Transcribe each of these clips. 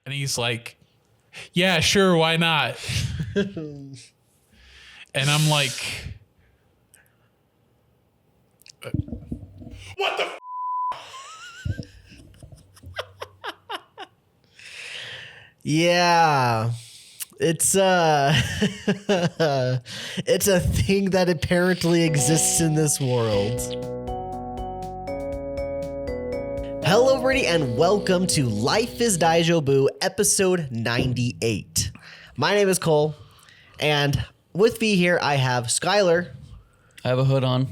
And he's like, yeah, sure, why not? And I'm like, what the Yeah. It's it's a thing that apparently exists in this world. Hello everybody and welcome to Life is Daijoubu episode 98. My name is Cole and with me here I have Skylar. I have a hood on. Is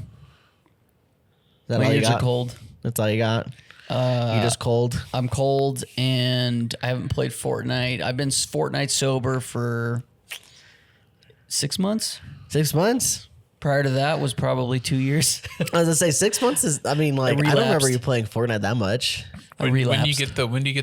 that My all you ears got? are cold. That's all you got? You're just cold? I'm cold and I haven't played Fortnite. I've been Fortnite sober for 6 months. 6 months? Prior to that was probably 2 years. I was gonna say 6 months is, I mean, like, I don't remember you playing Fortnite that much. when do you get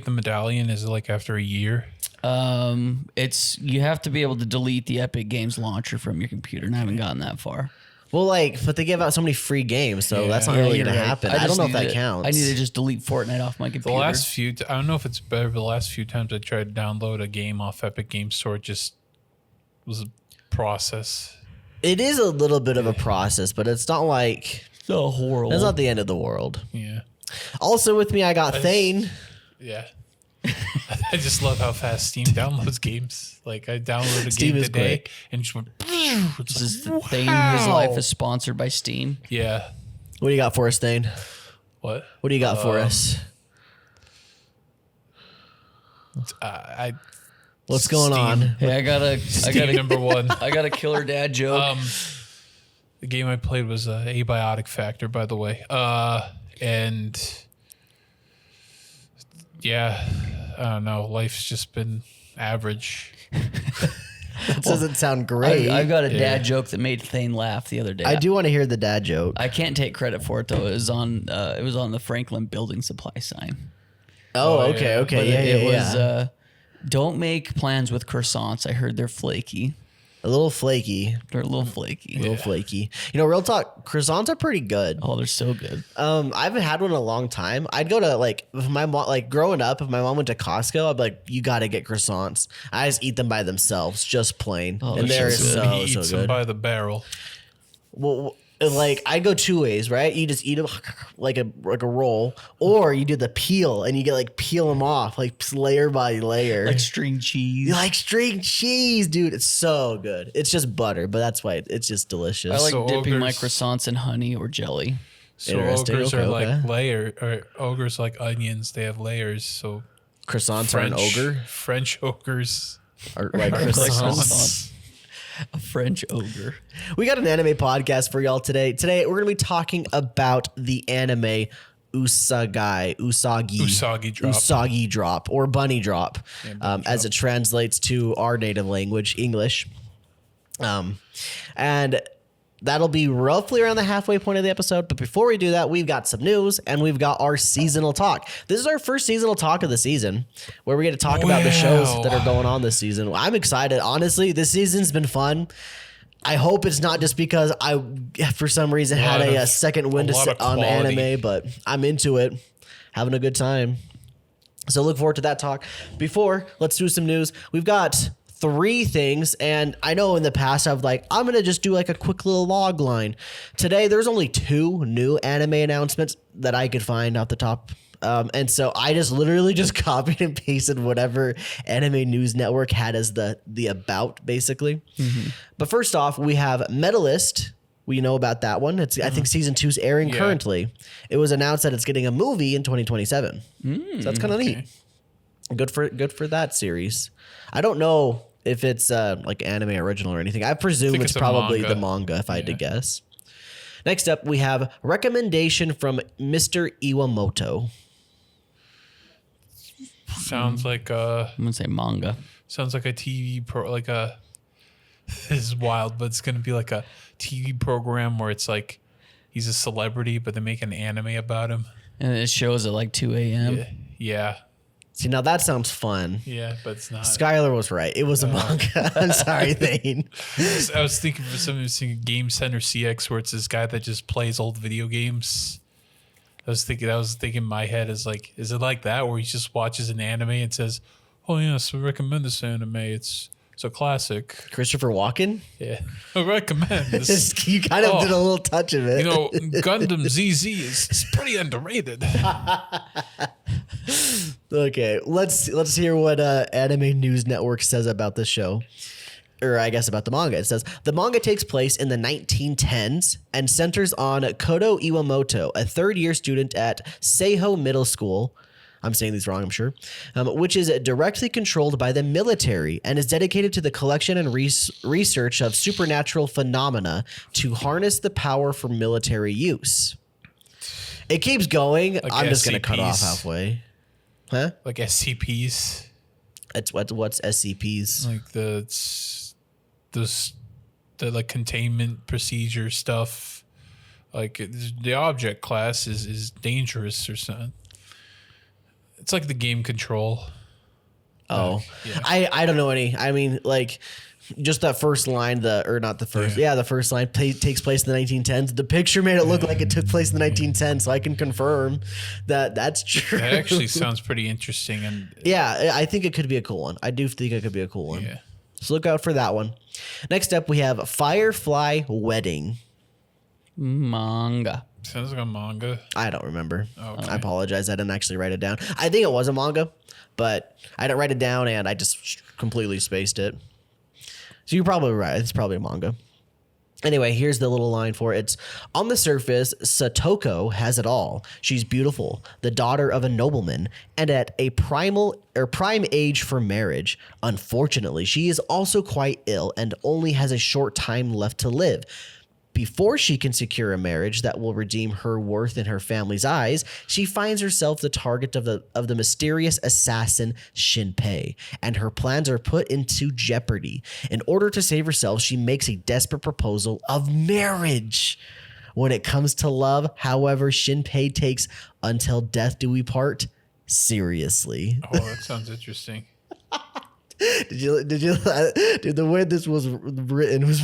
the medallion? Is it like after a year? It's you have to be able to delete the Epic Games launcher from your computer, and I haven't gotten that far. Well, like, but they give out so many free games, so that's not really you're gonna right. happen. I don't know if that counts. I need to just delete Fortnite off my computer. The last few, I don't know if it's better, but the last few times I tried to download a game off Epic Games Store, it just was a process. It is a little bit of a process, but it's not like so horrible. it's not the end of the world. Yeah. Also with me, I got Thane. Yeah. I just love how fast Steam downloads games. Like I downloaded a Steam game is today quick. and just went. This is the thing. His life is sponsored by Steam. Yeah. What do you got for us, Thane? What? What do you got for us? What's going Steam. on? Hey, I got Steam number one. I got a killer dad joke. The game I played was Abiotic Factor, by the way. And yeah, I don't know. Life's just been average. That doesn't sound great. I got a dad joke that made Thane laugh the other day. I do want to hear the dad joke. I can't take credit for it though. It was on the Franklin building supply sign. Oh, Oh, okay, yeah. okay, But yeah, it yeah. was don't make plans with croissants. I heard they're flaky. A little flaky. They're a little flaky. A little flaky. You know, real talk, croissants are pretty good. Oh, they're so good. I haven't had one in a long time. I'd go to like if my mom, like growing up, if my mom went to Costco, I'd be like, "You got to get croissants." I just eat them by themselves, just plain, Oh, and they're they're so so he so eats them good. by the barrel. Well, like I go two ways, right? You just eat them like a roll, or you do the peel and you get like peel them off like layer by layer, Like string cheese. you like string cheese, dude. It's so good. It's just butter, but that's why it's just delicious. I like So dipping my ogres- croissants in honey or jelly. So Interesting. ogres Okay, are like okay. layer, or ogres like onions. They have layers. So Croissants are an ogre, French ogres. or like Like croissants. croissants. A French ogre. We got an anime podcast for y'all today. Today we're gonna be talking about the anime Usagi drop or bunny drop, as it translates to our native language, English. And that'll be roughly around the halfway point of the episode. But before we do that, we've got some news and we've got our seasonal talk. This is our first seasonal talk of the season where we get to talk about the shows that are going on this season. I'm excited. Honestly, this season's been fun. I hope it's not just because I, for some reason, had a second wind lot of on quality. anime, but I'm into it, having a good time. So look forward to that talk. Before, let's do some news. We've got 3 things, and I know in the past I'm going to just do like a quick little log line. Today, there's only 2 new anime announcements that I could find off the top. And so I just literally just copied and pasted whatever Anime News Network had as the about, basically. But first off, we have Medalist. We know about that one. It's I think season 2's airing currently. It was announced that it's getting a movie in 2027. So that's kind of neat. Good for that series. I don't know if it's like anime original or anything. I presume it's it's a probably manga. the manga if I had to guess. Next up, we have recommendation from Mr. Iwamoto. Sounds like I'm gonna say manga. sounds like a TV pro, like a. This is wild, but it's gonna be like a TV program where it's like he's a celebrity, but they make an anime about him. And it shows at like 2 a.m. Yeah, See, now that sounds fun. but it's not. Skylar was right. It was a manga. I'm sorry, Thane. I was thinking for some reason Game Center CX, where it's this guy that just plays old video games. I was thinking in my head is it like that where he just watches an anime and says, oh yes, we recommend this anime. It's a classic. Christopher Walken. Yeah, I recommend this. You kind of Oh, did a little touch of it. You know, Gundam ZZ is pretty underrated. Okay, let's hear what Anime News Network says about this show. Or I guess about the manga. It says, the manga takes place in the 1910s and centers on Kodo Iwamoto, a third-year student at Seiho Middle School. I'm saying these wrong, I'm sure. Which is directly controlled by the military and is dedicated to the collection and research of supernatural phenomena to harness the power for military use. It keeps going. Like I'm just going to cut off SCPs. halfway. Huh? Like SCPs. It's what's SCPs? Like the like containment procedure stuff. Like the object class is dangerous or something. It's like the game control. Oh, yeah. I don't know any. I mean, like, just that first line, the first line takes place in the 1910s. The picture made it look like it took place in the 1910s, so I can confirm that that's true. That actually sounds pretty interesting. And Yeah, I think it could be a cool one. I do think it could be a cool one. yeah. So look out for that one. Next up, we have Firefly Wedding. Manga. Sounds like a manga. I don't remember. Okay. I apologize. I didn't actually write it down. I think it was a manga, but I didn't write it down and I just completely spaced it. So you're probably right. It's probably a manga. Anyway, here's the little line for it. It's, on the surface, Satoko has it all. She's beautiful, the daughter of a nobleman, and at a prime age for marriage. Unfortunately, she is also quite ill and only has a short time left to live. Before she can secure a marriage that will redeem her worth in her family's eyes, she finds herself the target of the mysterious assassin Shinpei, and her plans are put into jeopardy. In order to save herself, she makes a desperate proposal of marriage. When it comes to love, however, Shinpei takes "Until Death Do We Part" seriously. Oh, that sounds interesting. Dude, the way this was written was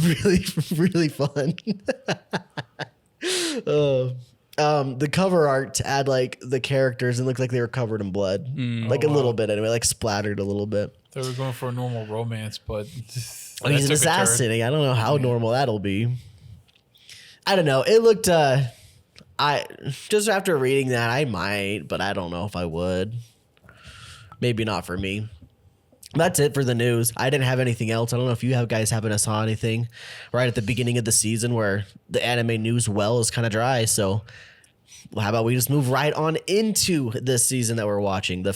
really fun. The cover art to add like the characters and looked like they were covered in blood, like a little bit anyway, like splattered a little bit. They were going for a normal romance, but Oh, he's an assassin. I don't know how normal that'll be. I don't know. It looked. I just after reading that, I might, but I don't know if I would. Maybe not for me. That's it for the news. I didn't have anything else. I don't know if you guys happen to saw anything right at the beginning of the season where the anime news well is kind of dry. So how about we just move right on into this season that we're watching? The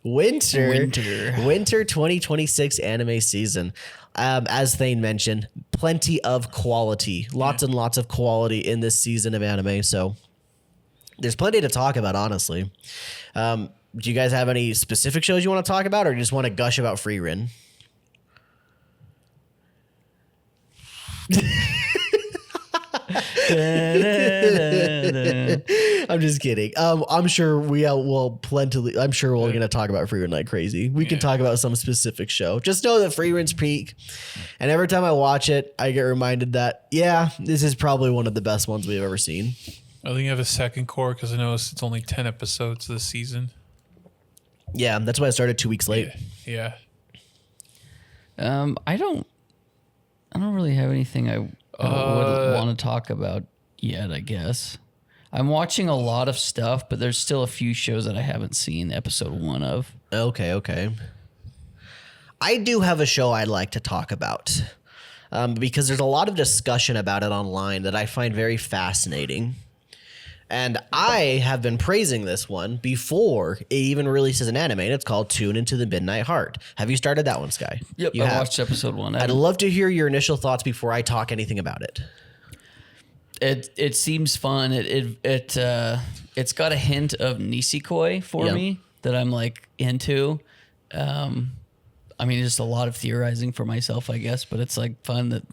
winter 2026 anime season. As Thane mentioned, plenty of quality, lots and lots of quality in this season of anime. So there's plenty to talk about, honestly. Do you guys have any specific shows you want to talk about, or you just want to gush about Frieren? I'm just kidding. I'm sure I'm sure we're going to talk about Frieren like crazy. We can talk about some specific show. Just know that Frieren's peak, and every time I watch it, I get reminded that this is probably one of the best ones we've ever seen. I think you have a second core because I noticed it's only 10 episodes this season. Yeah, that's why I started 2 weeks late. Yeah. I don't really have anything I would want to talk about yet, I guess. I'm watching a lot of stuff, but there's still a few shows that I haven't seen episode 1 of. Okay. I do have a show I'd like to talk about because there's a lot of discussion about it online that I find very fascinating. And I have been praising this one before it even releases an anime. And it's called Tune Into the Midnight Heart. Have you started that one, Sky? Yep, You I have. watched episode 1. I'd love to hear your initial thoughts before I talk anything about it. It seems fun. It's got a hint of Nisekoi for me that I'm like into. I mean, just a lot of theorizing for myself, I guess, but it's like fun that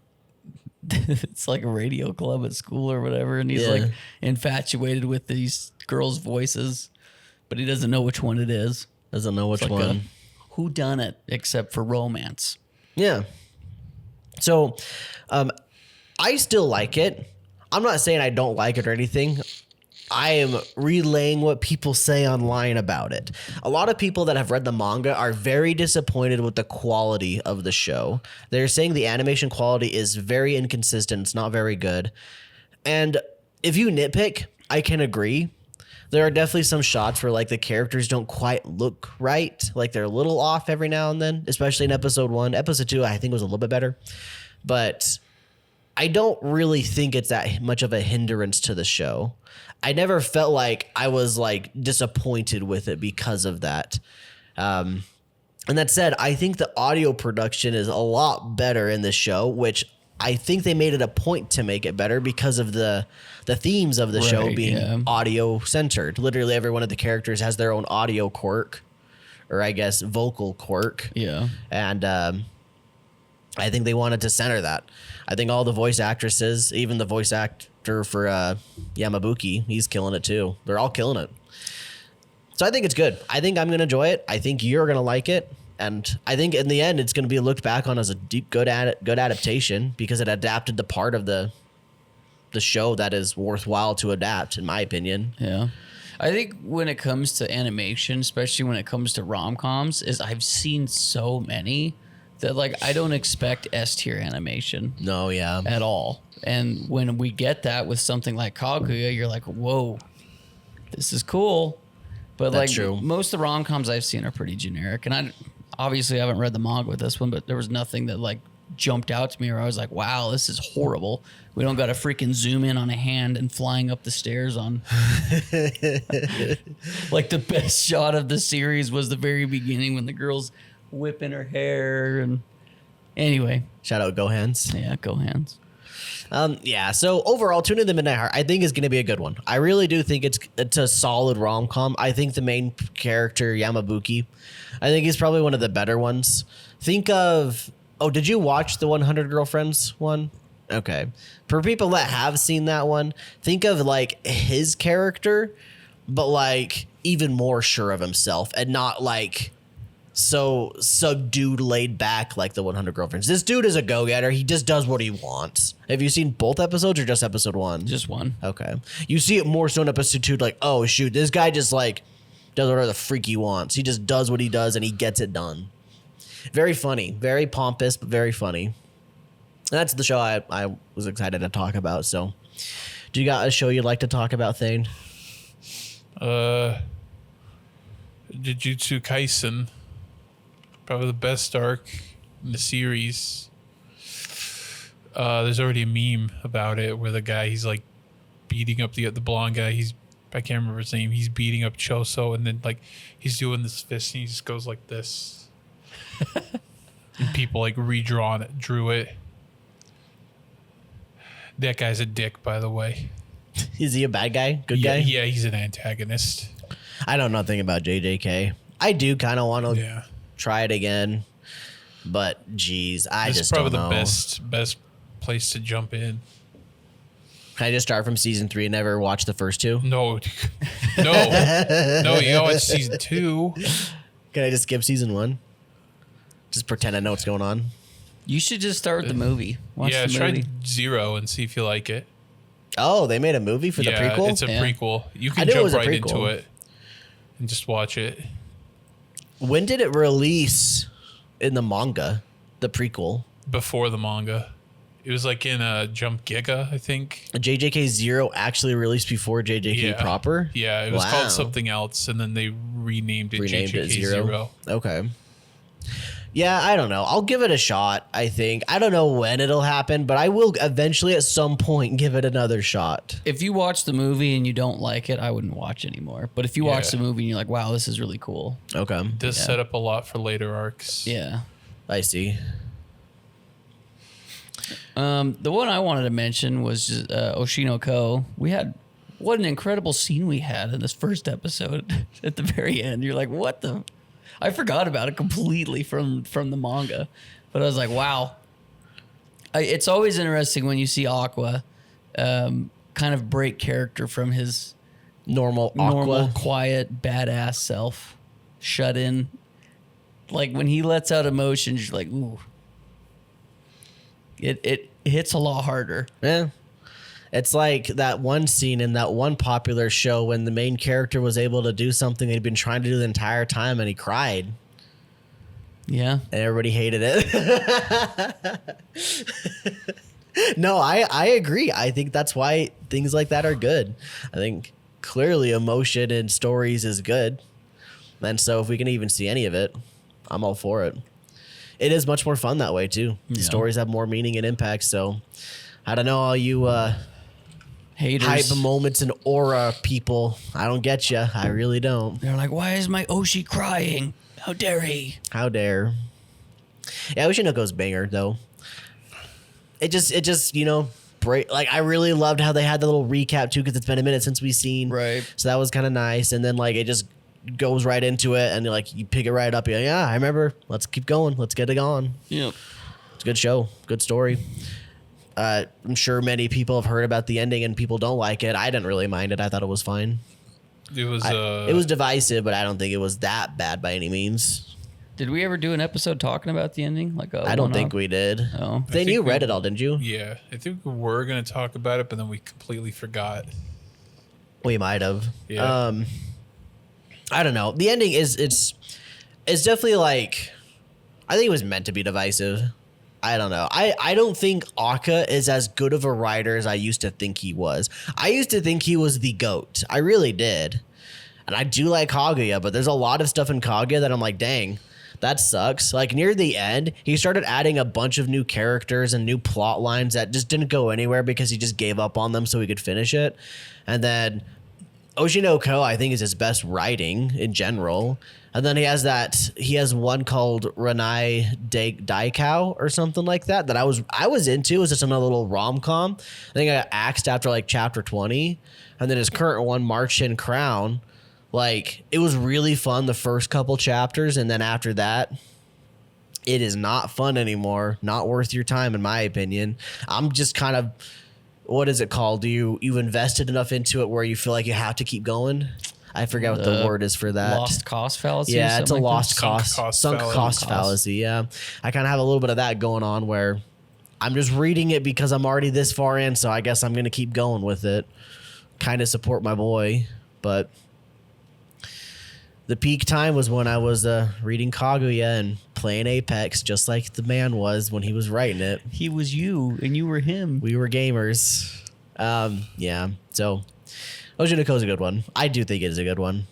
it's like a radio club at school or whatever, and he's like infatuated with these girls' voices, but he doesn't know which one it is. Doesn't know which one. Who done it except for romance? Yeah. So, I still like it. I'm not saying I don't like it or anything. I am relaying what people say online about it. A lot of people that have read the manga are very disappointed with the quality of the show. They're saying the animation quality is very inconsistent. It's not very good. And if you nitpick, I can agree. There are definitely some shots where like the characters don't quite look right. Like they're a little off every now and then, especially in episode 1. Episode 2, I think, was a little bit better. But I don't really think it's that much of a hindrance to the show. I never felt like I was like disappointed with it because of that. And that said, I think the audio production is a lot better in the show, which I think they made it a point to make it better because of the themes of the show being audio centered. Literally every one of the characters has their own audio quirk, or I guess vocal quirk. Yeah. And I think they wanted to center that. I think all the voice actresses, even the voice actor for Yamabuki, he's killing it too. They're all killing it. So I think it's good. I think I'm going to enjoy it. I think you're going to like it. And I think in the end, it's going to be looked back on as a good adaptation because it adapted the part of the show that is worthwhile to adapt, in my opinion. Yeah. I think when it comes to animation, especially when it comes to rom-coms, is I've seen so many that like I don't expect S-tier animation. No, yeah. At all. And when we get that with something like Kaguya, you're like, whoa, this is cool. But That's like true. most of the rom-coms I've seen are pretty generic. And I obviously haven't read the manga with this one, but there was nothing that like jumped out to me where I was like, wow, this is horrible. We don't got to freaking zoom in on a hand and flying up the stairs on. Like the best shot of the series was the very beginning when the girl's whipping her hair. And anyway. Shout out Go Hands. Yeah, Go Hands. Yeah, so overall, Tune in the Midnight Heart, I think is going to be a good one. I really do think it's a solid rom-com. I think the main character, Yamabuki, I think he's probably one of the better ones. Think of... Oh, did you watch the 100 Girlfriends one? Okay. For people that have seen that one, think of like his character, but like even more sure of himself and not like so subdued, laid back like the 100 Girlfriends. This dude is a go-getter. He just does what he wants. Have you seen both episodes or just episode 1? Just one. Okay. You see it more so in episode 2, like, oh shoot, this guy just like does whatever the freak he wants. He just does what he does and he gets it done. Very funny, very pompous, but very funny. And that's the show I was excited to talk about. So, do you got a show you'd like to talk about, Thane? Jujutsu Kaisen, probably the best arc in the series. There's already a meme about it where the guy, he's like beating up the blonde guy. I can't remember his name. He's beating up Choso, and then like he's doing this fist, and he just goes like this. And people like drew it. That guy's a dick, by the way. Is he a bad guy? Good guy? Yeah, he's an antagonist. I know nothing about JJK. I do kind of want to try it again, but geez, I just don't know. This is probably the best place to jump in. Can I just start from season 3 and never watch the first 2? No. You gotta watch season 2. Can I just skip season 1? Just pretend I know what's going on. You should just start with the movie. Watch the try movie. 0 and see if you like it. Oh, they made a movie for the prequel? It's a prequel. You I can knew it jump was a right prequel. into it and just watch it. When did it release in the manga, the prequel? Before the manga. It was like in Jump Giga, I think. JJK 0 actually released before JJK proper? Yeah, it was called something else, and then they renamed it JJK 0. Okay. Yeah, I don't know. I'll give it a shot, I think. I don't know when it'll happen, but I will eventually at some point give it another shot. If you watch the movie and you don't like it, I wouldn't watch anymore. But if you watch the movie and you're like, wow, this is really cool. Okay. It does set up a lot for later arcs. Yeah. I see. The one I wanted to mention was Oshinoko. What an incredible scene we had in this first episode at the very end. You're like, what the... I forgot about it completely from the manga, but I was like, wow. It's always interesting when you see Aqua kind of break character from his Normal, quiet, badass self, shut in. Like when he lets out emotions, you're like, ooh. It hits a lot harder. Yeah. It's like that one scene in that one popular show when the main character was able to do something he'd been trying to do the entire time and he cried. Yeah. And everybody hated it. No, I agree. I think that's why things like that are good. I think clearly emotion in stories is good. And so if we can even see any of it, I'm all for it. It is much more fun that way too. Yeah. Stories have more meaning and impact. So I don't know all you Haters. hype moments and aura people. I don't get you. I really don't. They're like, why is my Oshi crying? How dare he? How dare. Yeah, Ushinoko's banger though. It just break. Like I really loved how they had the little recap too because it's been a minute since we've seen. Right. So that was kind of nice. And then like it just goes right into it and like you pick it right up. You're like, yeah, I remember. Let's keep going. Let's get it on. Yep. It's a good show. Good story. I'm sure many people have heard about the ending and people don't like it. I didn't really mind it. I thought it was fine. It was It was divisive, but I don't think it was that bad by any means. Did we ever do an episode talking about the ending? Like I don't think we did. Oh. Then you read it all, didn't you? Yeah, I think we were gonna talk about it, but then we completely forgot. We might have. Yeah. I don't know. The ending it's definitely like I think it was meant to be divisive. I don't know. I don't think Aka is as good of a writer as I used to think he was. I used to think he was the GOAT. I really did. And I do like Kaguya, but there's a lot of stuff in Kaguya that I'm like, dang, that sucks. Like near the end, he started adding a bunch of new characters and new plot lines that just didn't go anywhere because he just gave up on them so he could finish it. And then Oshinoko, I think, is his best writing in general. And then he has one called Renai Daikao or something like that I was into. It was just another little rom-com. I think I got axed after like chapter 20. And then his current one, March-in Crown, like it was really fun the first couple chapters, and then after that, it is not fun anymore. Not worth your time, in my opinion. I'm just kind of, what is it called? You've invested enough into it where you feel like you have to keep going? I forget what the word is for that. Lost cost fallacy. or Yeah, it's a something like lost cost, sunk cost fallacy. Yeah, I kind of have a little bit of that going on where I'm just reading it because I'm already this far in, so I guess I'm gonna keep going with it. Kind of support my boy, but the peak time was when I was reading Kaguya and playing Apex, just like the man was when he was writing it. that. He was you, and you were him. We were gamers. Yeah. So Ojinako's a good one. I do think it is a good one.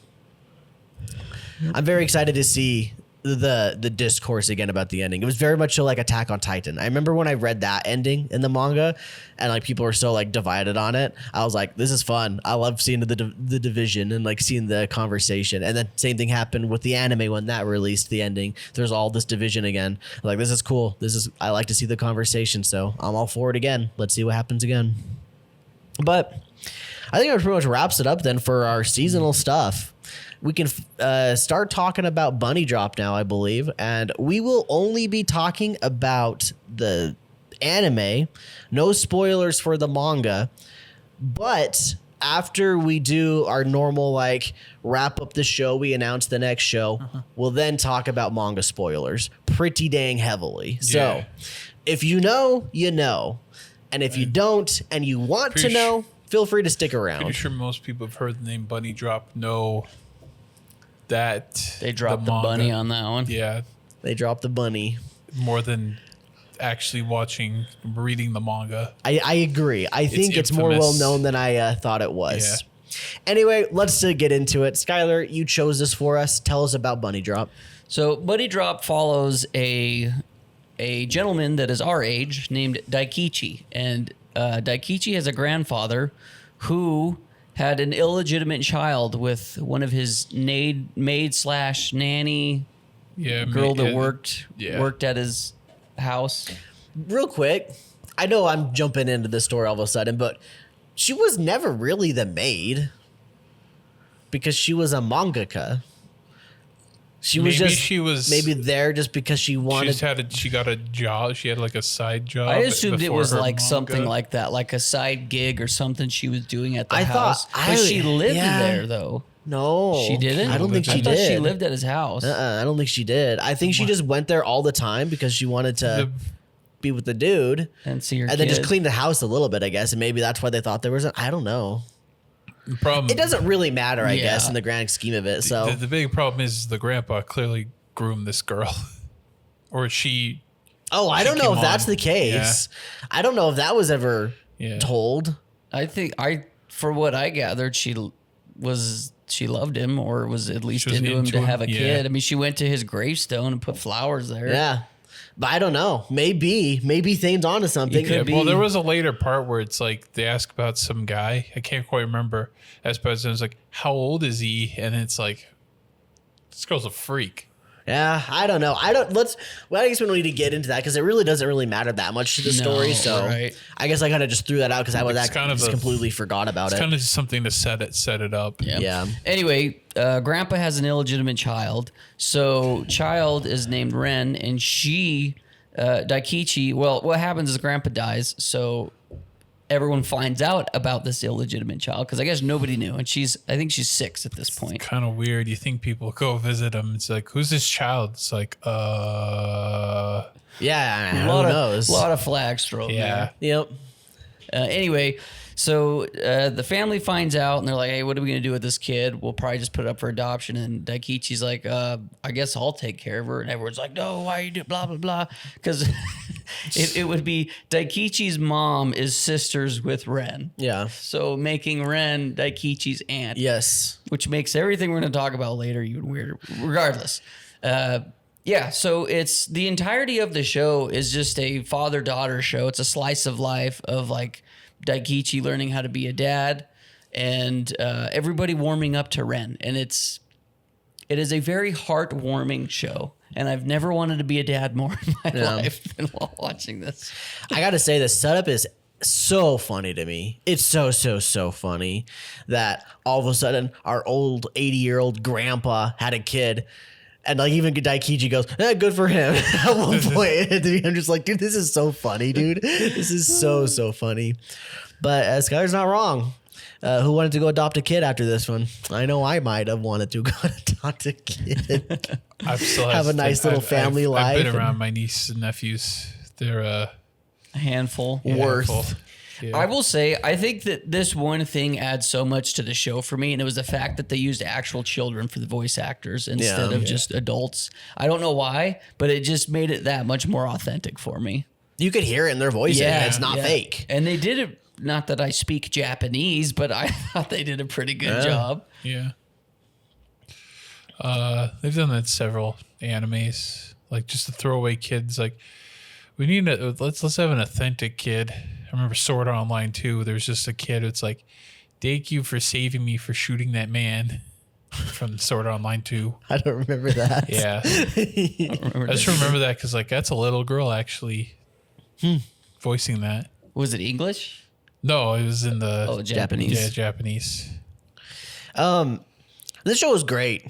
I'm very excited to see the discourse again about the ending. It was very much so like Attack on Titan. I remember when I read that ending in the manga and like people were so like divided on it. I was like, this is fun. I love seeing the division and like seeing the conversation. And then same thing happened with the anime when that released the ending. There's all this division again. Like, this is cool. I like to see the conversation. So I'm all for it again. Let's see what happens again. But I think that pretty much wraps it up then for our seasonal stuff. We can start talking about Bunny Drop now, I believe. And we will only be talking about the anime. No spoilers for the manga. But after we do our normal, like, wrap up the show, we announce the next show, we'll then talk about manga spoilers pretty dang heavily. So Yeah. if you know, you know. And if you don't and you want to know, feel free to stick around. Pretty sure most people have heard the name Bunny Drop know that They dropped the manga- bunny on that one. Yeah, They dropped the bunny. more than actually reading the manga. I agree. I think it's more infamous. well known than I thought it was. Anyway, let's get into it. Skylar, you chose this for us. Tell us about Bunny Drop. So Bunny Drop follows a gentleman that is our age named Daikichi, and Daikichi has a grandfather who had an illegitimate child with one of his maid/nanny girl that worked at his house. Real quick, I know I'm jumping into this story all of a sudden, but she was never really the maid because she was a mangaka. She was maybe there just because she wanted. She got a job. She had like a side job. I assumed it before was her like manga. something like that, like a side gig or something she was doing at the I house. thought- But she I- lived yeah. there though. No, She didn't. I don't think I she thought did. She lived at his house. I don't think she did. I think she just went there all the time because she wanted to be with the dude and see your and kid. then just clean the house a little bit, I guess. And maybe that's why they thought there was I don't know. The problem, It doesn't really matter, I Yeah. guess, in the grand scheme of it. So the big problem is the grandpa clearly groomed this girl, or she. I don't know came if that's on. the case. I don't know if that was ever Yeah. told. I think for what I gathered, she loved him, or was at least She was into him into to him, have a yeah. kid. I mean, she went to his gravestone and put flowers there. Yeah. But I don't know. Maybe Thane's onto something. could Well, be- there was a later part where it's like they ask about some guy. I can't quite remember. As president, it's like, how old is he? And it's like, this girl's a freak. Yeah, I don't know. I guess we don't need to get into that because it really doesn't really matter that much to the story. So right. I guess I kind of just threw that out because I was It's kind of just a- completely forgot about It's it. kind of just something to set it up. Yeah. Anyway, Grandpa has an illegitimate child. So child is named Ren, and she, Daikichi. Well, what happens is Grandpa dies. So everyone finds out about this illegitimate child because I guess nobody knew, and I think she's 6 at this point. Kind of weird. You think people go visit him. It's like, who's this child? It's like, Yeah. A Who lot knows? of flags thrown yeah. Yep. there. Anyway, so the family finds out, and they're like, "Hey, what are we gonna do with this kid? We'll probably just put it up for adoption." And Daikichi's like, "I guess I'll take care of her." And everyone's like, "No, why you do blah blah blah?" Because it would be Daikichi's mom is sisters with Ren, Yeah. so making Ren Daikichi's aunt. Yes. Which makes everything we're going to talk about later even weirder. Regardless, yeah. So it's the entirety of the show is just a father-daughter show. It's a slice of life of like Daikichi learning how to be a dad, and everybody warming up to Ren. And it is a very heartwarming show. And I've never wanted to be a dad more in my life than while watching this. I got to say, the setup is so funny to me. It's so funny that all of a sudden our old 80-year-old grandpa had a kid. And like even Daikichi goes, good for him. At one point, I'm just like, dude, this is so funny, dude. This is so funny. But Skylar's not wrong. Who wanted to go adopt a kid after this one? I know I might have wanted to go adopt a kid. I've still Have a nice little family life I've been and- around my nieces and nephews. They're A handful. Worth. handful. Yeah. I will say, I think that this one thing adds so much to the show for me, and it was the fact that they used actual children for the voice actors instead of just adults. I don't know why, but it just made it that much more authentic for me. You could hear it in their voice. It's not fake. And they did it, not that I speak Japanese, but I thought they did a pretty good job. Yeah. They've done that in several animes, like just to throw away kids. Like we need let's have an authentic kid. I remember Sword Art Online 2. There's just a kid. It's like, thank you for saving me for shooting that man from Sword Art Online 2. I don't remember that. Yeah, I just remember that because like that's a little girl actually voicing that. Was it English? No, it was in the Oh, Japanese. Yeah, Japanese. This show was great.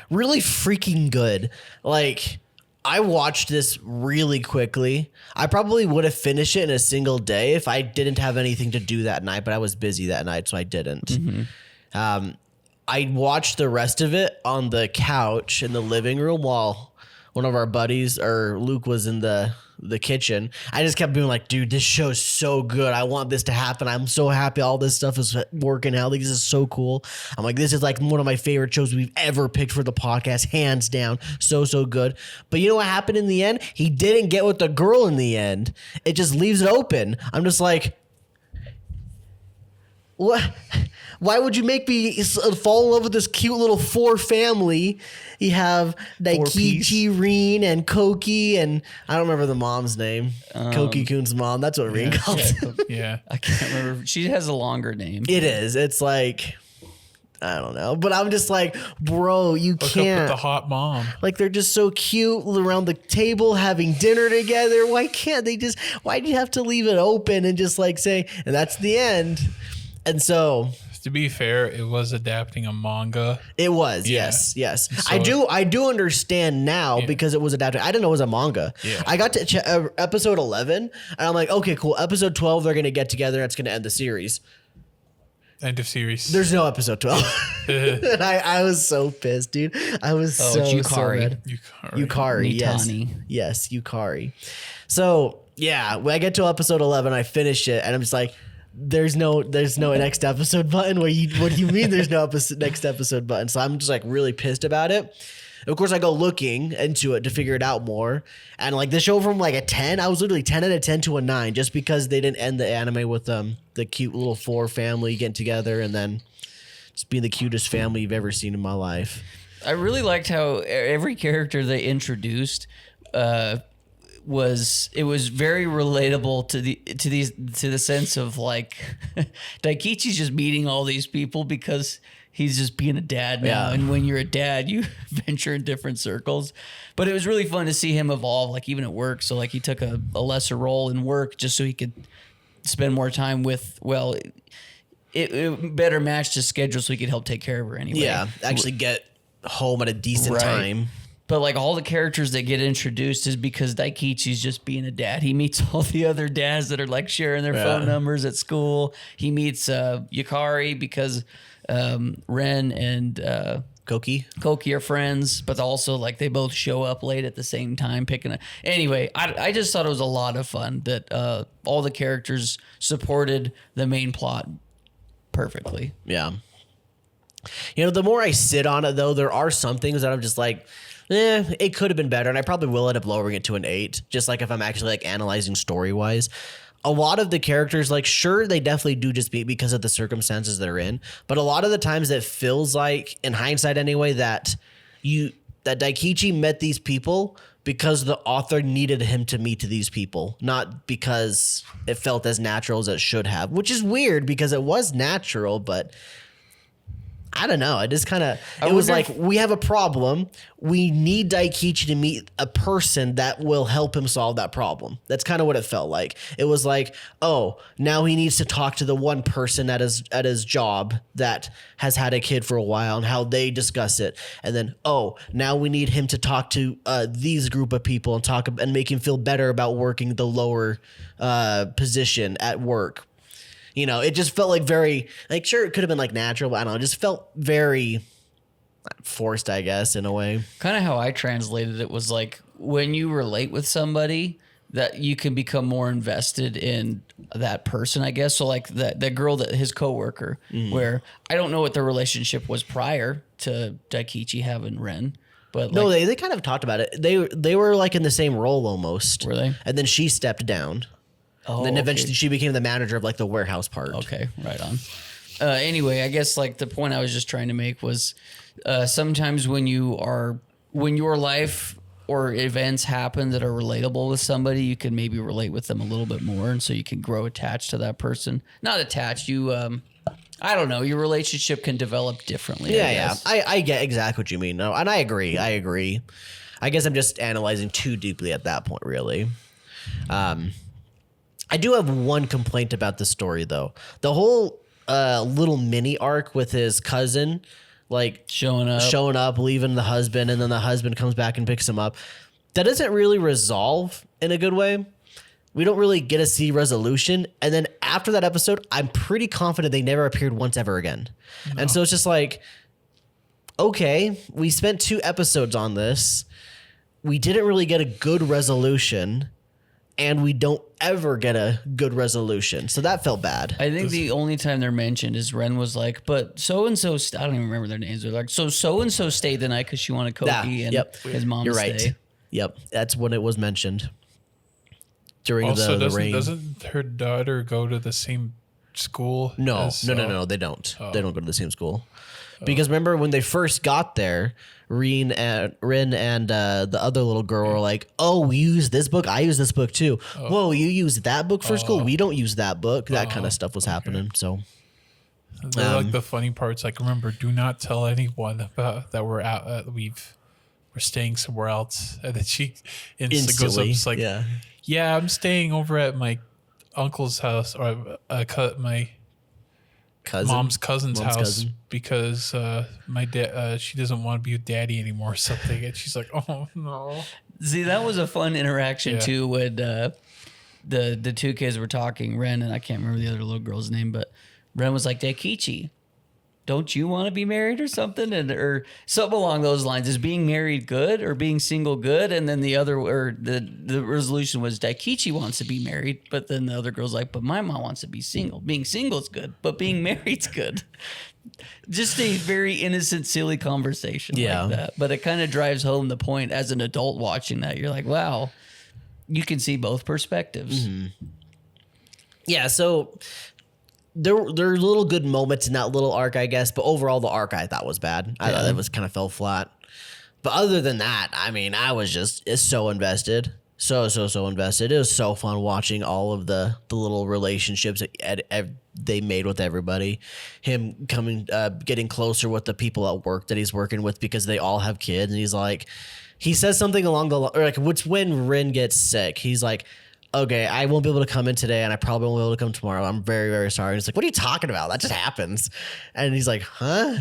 Really freaking good. Like, I watched this really quickly. I probably would have finished it in a single day if I didn't have anything to do that night, but I was busy that night, so I didn't. I watched the rest of it on the couch in the living room while one of our buddies, or Luke, was in the kitchen. I just kept being like, dude, this show's so good. I want this to happen. I'm so happy all this stuff is working out. Like, this is so cool. I'm like, this is like one of my favorite shows we've ever picked for the podcast, hands down. So good. But you know what happened in the end? He didn't get with the girl in the end. It just leaves it open. I'm just like, what? Why would you make me fall in love with this cute little 4 family? You have Daikichi, Reen, and Koki, and I don't remember the mom's name. Koki-kun's mom. That's what Reen called it. Yeah. I can't remember. She has a longer name. It is. It's like, I don't know. But I'm just like, bro, you Look up can't. with the hot mom. Like, they're just so cute around the table having dinner together. Why can't they just, why do you have to leave it open and just like say, and that's the end? And so To be fair, it was adapting a manga. it was, Yeah. yes. So- I do understand now because it was adapted. I didn't know it was a manga. Yeah. I got to episode 11 and I'm like, okay, cool. Episode 12, they're going to get together and it's going to end the series. End of series. There's no episode 12. And I was so pissed, dude. I was Oh, so it's Yukari. mad. Yukari, yes. Nitani. Yes, Yukari. So Yeah, when I get to episode 11, I finish it, and I'm just like, there's no next episode button. What do you mean there's no next episode button? So I'm just like really pissed about it. Of course, I go looking into it to figure it out more. And like the show from like a 10, I was literally 10 out of 10 to a 9 just because they didn't end the anime with the cute little 4 family getting together and then just being the cutest family you've ever seen in my life. I really liked how every character they introduced was very relatable to the sense of like Daikichi's just meeting all these people because he's just being a dad now. Yeah. And when you're a dad, you venture in different circles. But it was really fun to see him evolve, like even at work. So like he took a lesser role in work just so he could spend more time with, well, it better matched his schedule so he could help take care of her anyway. Yeah, actually get home at a decent Right. time. But like all the characters that get introduced is because Daikichi's just being a dad. He meets all the other dads that are like sharing their phone numbers at school. He meets Yukari because Ren and Koki are friends, but also like they both show up late at the same time picking up. Anyway, I just thought it was a lot of fun that all the characters supported the main plot perfectly. Yeah. You know, the more I sit on it, though, there are some things that I'm just like, it could have been better. And I probably will end up lowering it to an 8, just like if I'm actually like analyzing story-wise. A lot of the characters, like, sure, they definitely do just beat because of the circumstances they're in. But a lot of the times it feels like, in hindsight anyway, that Daikichi met these people because the author needed him to meet these people, not because it felt as natural as it should have, which is weird because it was natural, but I don't know. It just kind of, it was like, we have a problem. We need Daikichi to meet a person that will help him solve that problem. That's kind of what it felt like. It was like, oh, now he needs to talk to the one person at his job that has had a kid for a while and how they discuss it. And then, oh, now we need him to talk to these group of people and make him feel better about working the lower position at work. You know, it just felt like very, like, sure, it could have been like natural, but I don't know. It just felt very forced, I guess, in a way. Kind of how I translated it was like when you relate with somebody that you can become more invested in that person, I guess. So like that girl, his coworker, where I don't know what their relationship was prior to Daikichi having Ren. But No, they kind of talked about it. They were like in the same role almost. Were they? And then she stepped down. Oh, and then eventually she became the manager of like the warehouse part. Okay, right on. Anyway, I guess like the point I was just trying to make was sometimes when your life or events happen that are relatable with somebody, you can maybe relate with them a little bit more, and so you can grow attached to that person. Not attached, you I don't know, your relationship can develop differently. Yeah. I get exactly what you mean. No, and I agree. I guess I'm just analyzing too deeply at that point, really. I do have one complaint about the story, though. The whole little mini arc with his cousin, like showing up, leaving the husband, and then the husband comes back and picks him up. That doesn't really resolve in a good way. We don't really get to see resolution. And then after that episode, I'm pretty confident they never appeared once ever again. No. And so it's just like, okay, we spent 2 episodes on this. We didn't really get a good resolution. And we don't ever get a good resolution. So that felt bad. I think the only time they're mentioned is Ren was like, but so-and-so, I don't even remember their names. They're like, so-and-so stayed the night because she wanted Koki and his mom You're to right. stay. Yep. That's when it was mentioned. During also, the rain. Doesn't her daughter go to the same school? No, they don't. They don't go to the same school. Because remember when they first got there, Rin and the other little girl were like, "Oh, we use this book. I use this book too. Whoa, you use that book for school? We don't use that book." That kind of stuff was happening. So, like the funny parts. Like, remember, do not tell anyone about that we're out. We're staying somewhere else. And then she instantly goes up, it's like, yeah, I'm staying over at my uncle's house or my mom's cousin's house because my dad she doesn't want to be with daddy anymore or something, and she's like, oh no. See, that was a fun interaction too when the 2 kids were talking, Ren and I can't remember the other little girl's name, but Ren was like, Daikichi, don't you want to be married or something? And or something along those lines. Is being married good or being single good? And then the resolution was Daikichi wants to be married, but then the other girl's like, but my mom wants to be single. Being single is good, but being married's good. Just a very innocent, silly conversation like that. But it kind of drives home the point as an adult watching that. You're like, wow, you can see both perspectives. Yeah, so there are little good moments in that little arc, I guess, but overall the arc I thought was bad. I thought it was kind of fell flat. But other than that, I mean, I was just so invested. So invested. It was so fun watching all of the little relationships that they made with everybody. Him getting closer with the people at work that he's working with because they all have kids. And he's like, he says something along the line, like, which when Rin gets sick, he's like, okay, I won't be able to come in today and I probably won't be able to come tomorrow. I'm very, very sorry. And he's like, what are you talking about? That just happens. And he's like, huh?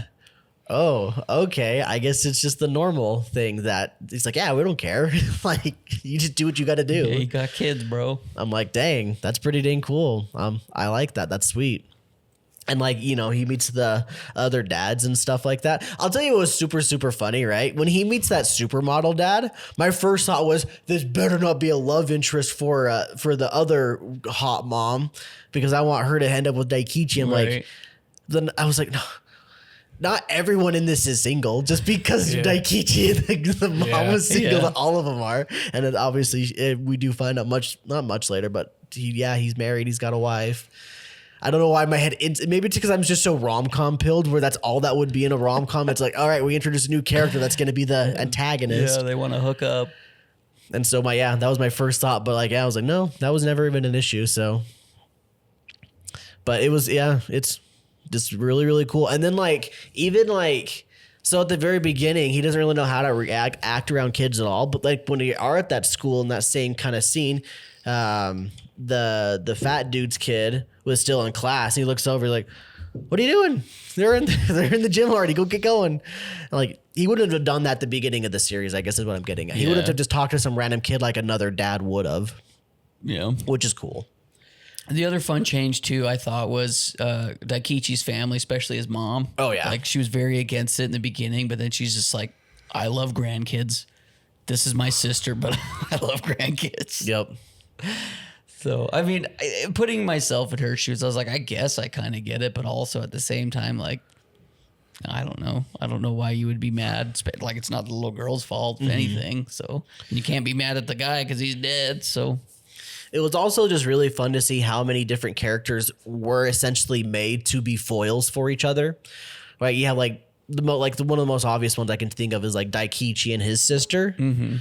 Oh, okay. I guess it's just the normal thing that he's like, yeah, we don't care. Like, you just do what you got to do. Yeah, you got kids, bro. I'm like, dang, that's pretty dang cool. I like that. That's sweet. And like, you know, he meets the other dads and stuff like that. I'll tell you what was super, super funny, right? When he meets that supermodel dad, my first thought was, this better not be a love interest for the other hot mom because I want her to end up with Daikichi. I'm like, then I was like, no. Not everyone in this is single. Just because Daikichi and the mom was single, not all of them are. And then obviously we do find out not much later, but he's married. He's got a wife. I don't know why my head, maybe it's because I'm just so rom-com pilled where that's all that would be in a rom-com. It's like, all right, we introduce a new character that's going to be the antagonist. Yeah, they want to hook up. And so that was my first thought. But like, I was like, no, that was never even an issue. So, but it was, it's just really, really cool. And then like, even like, so at the very beginning, he doesn't really know how to act around kids at all. But like when you are at that school in that same kind of scene, the fat dude's kid was still in class. And he looks over like, what are you doing? They're in the gym already. Go get going. And like, he wouldn't have done that at the beginning of the series, I guess is what I'm getting at. He wouldn't have just talked to some random kid like another dad would have. Yeah. Which is cool. The other fun change too, I thought, was Daikichi's family, especially his mom. Oh yeah, like she was very against it in the beginning, but then she's just like, "I love grandkids. This is my sister, but I love grandkids." Yep. So I mean, putting myself in her shoes, I was like, I guess I kind of get it, but also at the same time, like, I don't know why you would be mad. Like it's not the little girl's fault, if anything. So you can't be mad at the guy because he's dead. So. It was also just really fun to see how many different characters were essentially made to be foils for each other. Right? You have like one of the most obvious ones I can think of is like Daikichi and his sister. Mm-hmm.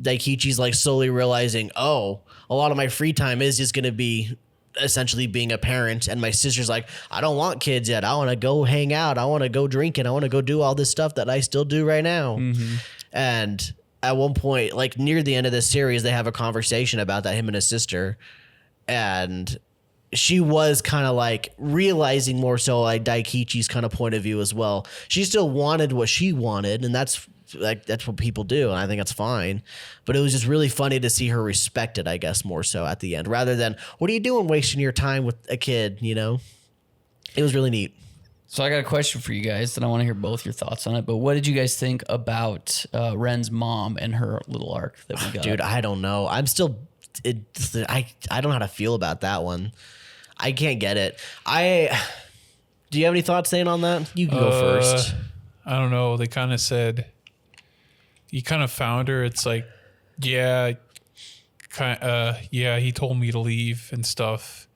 Daikichi's like slowly realizing, oh, a lot of my free time is just going to be essentially being a parent. And my sister's like, I don't want kids yet. I want to go hang out. I want to go drinking. I want to go do all this stuff that I still do right now. Mm-hmm. And at one point, like near the end of this series, they have a conversation about that, him and his sister. And she was kind of like realizing more so like Daikichi's kind of point of view as well. She still wanted what she wanted. And that's what people do. And I think that's fine. But it was just really funny to see her respected, I guess, more so at the end, rather than, what are you doing wasting your time with a kid? You know, it was really neat. So I got a question for you guys, and I want to hear both your thoughts on it. But what did you guys think about Ren's mom and her little arc that we got? Dude, I don't know. I don't know how to feel about that one. I can't get it. Do you have any thoughts, Zane, on that? You can go first. I don't know. They kind of said, you kind of found her. It's like, he told me to leave and stuff.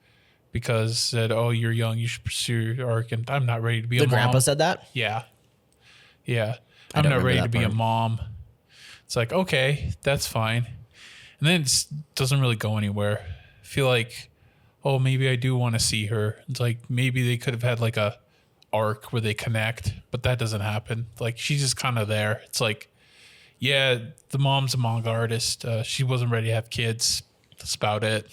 Because said, oh, you're young, you should pursue your arc, and I'm not ready to be a mom. The grandpa said that? Yeah. I'm not ready to be a mom. It's like, okay, that's fine. And then it doesn't really go anywhere. I feel like, oh, maybe I do want to see her. It's like, maybe they could have had like a arc where they connect, but that doesn't happen. Like, she's just kind of there. It's like, yeah, the mom's a manga artist. She wasn't ready to have kids. That's about it.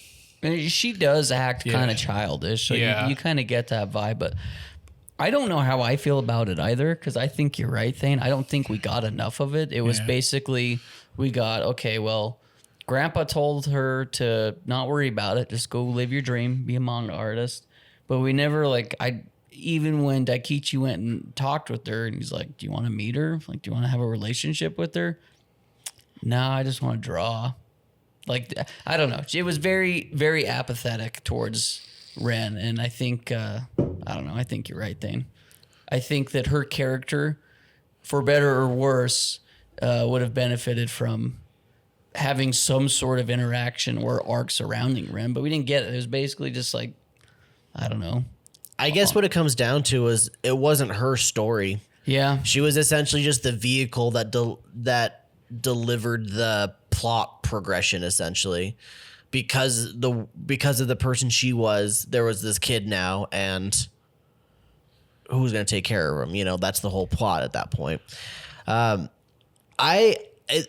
And she does act kind of childish, so you kind of get that vibe. But I don't know how I feel about it either, because I think you're right, Thane. I don't think we got enough of it. It was basically, we got, okay, well, Grandpa told her to not worry about it. Just go live your dream, be a manga artist. But we never, like, even when Daikichi went and talked with her and he's like, do you want to meet her? Like, do you want to have a relationship with her? No, I just want to draw. Like, I don't know. It was very, very apathetic towards Ren. And I think, I don't know. I think you're right, Thane. I think that her character, for better or worse, would have benefited from having some sort of interaction or arc surrounding Ren, but we didn't get it. It was basically just like, I don't know. I guess what it comes down to is it wasn't her story. Yeah. She was essentially just the vehicle that delivered the plot progression, essentially, because of the person she was. There was this kid now, and who's going to take care of him? You know, that's the whole plot at that point.